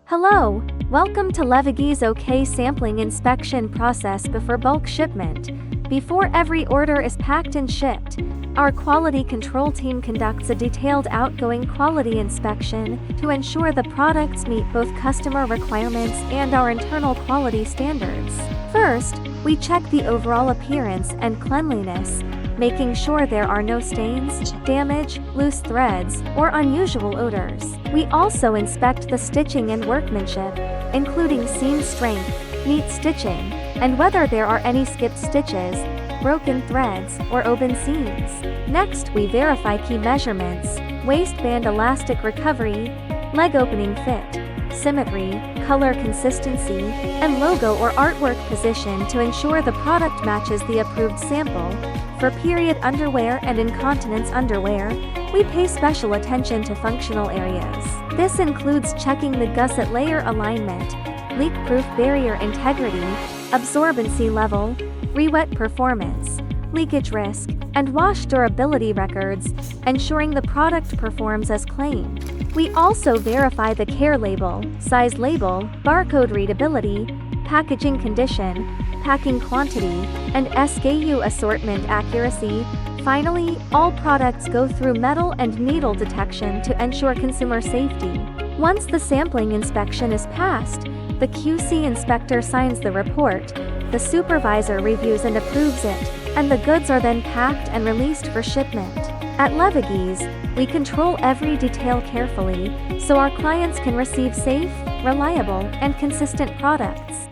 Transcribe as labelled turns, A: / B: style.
A: Hello, welcome to LJ VOGUES OQC sampling inspection process before bulk shipment. Before every order is packed and shipped, our quality control team conducts a detailed outgoing quality inspection to ensure the products meet both customer requirements and our internal quality standards. First, we check the overall appearance and cleanliness, making sure there are no stains, damage, loose threads, or unusual odors. We also inspect the stitching and workmanship, including seam strength, neat stitching, and whether there are any skipped stitches, broken threads, or open seams. Next, we verify key measurements: waistband elastic recovery, leg opening fit, symmetry, color consistency, and logo or artwork position to ensure the product matches the approved sample. For period underwear and incontinence underwear, we pay special attention to functional areas. This includes checking the gusset layer alignment, leak-proof barrier integrity, absorbency level, rewet performance, leakage risk, and wash durability records, ensuring the product performs as claimed. We also verify the care label, size label, barcode readability, packaging condition, packing quantity, and SKU assortment accuracy. Finally, all products go through metal and needle detection to ensure consumer safety. Once the sampling inspection is passed, the QC inspector signs the report, the supervisor reviews and approves it, and the goods are then packed and released for shipment. At LJ VOGUES, we control every detail carefully so our clients can receive safe, reliable, and consistent products.